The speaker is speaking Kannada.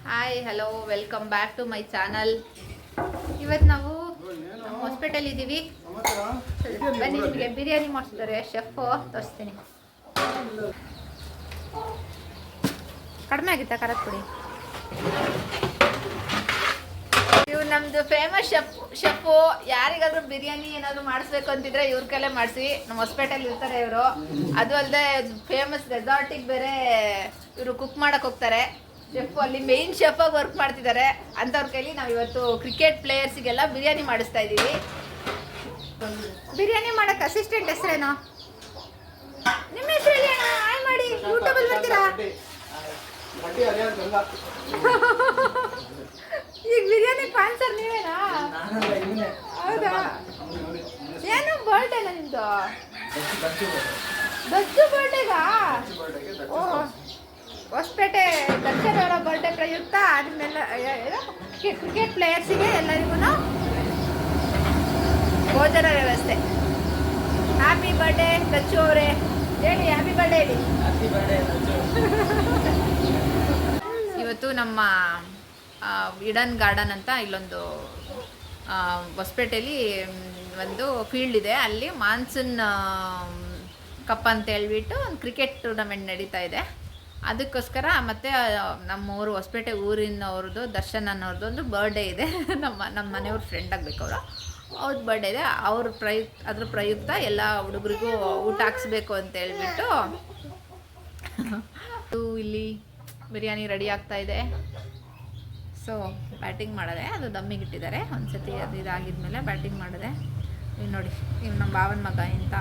Hi hello welcome back to my channel. ಇವತ್ತು ನಾವು ನಮ್ಮ ಹಾಸ್ಪಿಟಲ್ ಇದ್ದೀವಿ. ಬನ್ನಿ, ನಿಮಗೆ ಬಿರಿಯಾನಿ ಮಾಡಿಸ್ತಾರೆ ಶೆಫ್, ತೋರಿಸ್ತೀನಿ. ಕಡಿಮೆ ಆಗಿತ್ತಾ ಖಾರದ ಪುಡಿ? ಇವ್ರು ನಮ್ದು ಫೇಮಸ್ ಶೆಫು. ಯಾರಿಗಾದ್ರೂ ಬಿರಿಯಾನಿ ಏನಾದ್ರು ಮಾಡಿಸ್ಬೇಕು ಅಂತಿದ್ರೆ ಇವ್ರ ಕೈಲೇ ಮಾಡಿಸಿ. ನಮ್ಮ ಹಾಸ್ಪಿಟಲ್ ಇರ್ತಾರೆ ಇವರು. ಅದು ಅಲ್ಲದೆ ಫೇಮಸ್ ರೆಸಾರ್ಟಿಗೆ ಬೇರೆ ಇವರು ಕುಕ್ ಮಾಡಕ್ ಹೋಗ್ತಾರೆ. ಶೆಫ್ ಅಲ್ಲಿ ಮೇನ್ ಶೆಫ್ ಆಗಿ ವರ್ಕ್ ಮಾಡ್ತಿದ್ದಾರೆ. ಅಂಥವ್ರ ಕೈಲಿ ನಾವು ಇವತ್ತು ಕ್ರಿಕೆಟ್ ಪ್ಲೇಯರ್ಸಿಗೆಲ್ಲ ಬಿರಿಯಾನಿ ಮಾಡಿಸ್ತಾ ಇದ್ದೀವಿ. ಬಿರಿಯಾನಿ ಮಾಡಕ್ ಅಸಿಸ್ಟೆಂಟ್ ಹೆಸರೇನು? ನಿಮ್ಮ ಹೆಸರು ಹೇಳಿ ಅಣ್ಣ, ಹಾಯ್ ಮಾಡಿ. ಯೂಟ್ಯೂಬಲ್ಲಿ ಬರ್ತೀರಾ? ಈಗ ಬಿರಿಯಾನಿ ಸ್ಪಾನ್ಸರ್ ನೀವೇನಾ? ಹೌದಾ? ಏನು ಬರ್ಡೇನ ನಿಮ್ದು? ದರ್ಶು ಬರ್ಡೇಗಾ? ಓಹ್, ಹೊಸಪೇಟೆ ದರ್ಶನ್ ಅವರ ಬರ್ಡೇ ಪ್ರಯುಕ್ತ ಅದನ್ನೆಲ್ಲ ಕ್ರಿಕೆಟ್ ಪ್ಲೇಯರ್ಸಿಗೆ ಎಲ್ಲರಿಗೂ ಭೋಜನ ವ್ಯವಸ್ಥೆ. ಹ್ಯಾಪಿ ಬರ್ಡೇ ದರ್ಶು ಅವರೇ, ಹೇಳಿ ಹ್ಯಾಪಿ ಬರ್ಡೇ ಹೇಳಿ. ಇವತ್ತು ನಮ್ಮ ಇಡನ್ ಗಾರ್ಡನ್ ಅಂತ ಇಲ್ಲೊಂದು ಹೊಸಪೇಟೆಯಲ್ಲಿ ಒಂದು ಫೀಲ್ಡ್ ಇದೆ. ಅಲ್ಲಿ ಮಾನ್ಸೂನ್ ಕಪ್ ಅಂತ ಹೇಳ್ಬಿಟ್ಟು ಒಂದು ಕ್ರಿಕೆಟ್ ಟೂರ್ನಮೆಂಟ್ ನಡೀತಾ ಇದೆ. ಅದಕ್ಕೋಸ್ಕರ ಮತ್ತು ನಮ್ಮೂರು ಹೊಸಪೇಟೆ ಊರಿನವ್ರದ್ದು ದರ್ಶನ್ ಅನ್ನೋರ್ದು ಒಂದು ಬರ್ಡೇ ಇದೆ. ನಮ್ಮ ಮನೆಯವ್ರ ಫ್ರೆಂಡ್ ಆಗಬೇಕು ಅವರು. ಅವ್ರದ್ದು ಬರ್ಡೇ ಇದೆ. ಅದ್ರ ಪ್ರಯುಕ್ತ ಎಲ್ಲ ಹುಡುಗರಿಗೂ ಊಟ ಹಾಕ್ಸ್ಬೇಕು ಅಂತ ಹೇಳ್ಬಿಟ್ಟು ಇಲ್ಲಿ ಬಿರಿಯಾನಿ ರೆಡಿ ಆಗ್ತಾ ಇದೆ. ಸೊ ಬ್ಯಾಟಿಂಗ್ ಮಾಡಿದೆ, ಅದು ದಮ್ಮಿಗೆ ಇಟ್ಟಿದ್ದಾರೆ. ಒಂದು ಸತಿ ಅದು ಇದಾಗಿದ್ಮೇಲೆ ಬ್ಯಾಟಿಂಗ್ ಮಾಡಿದೆ. ನೋಡಿ, ಇನ್ನು ನಮ್ಮ ಭಾವನ ಮಗ ಇಂಥ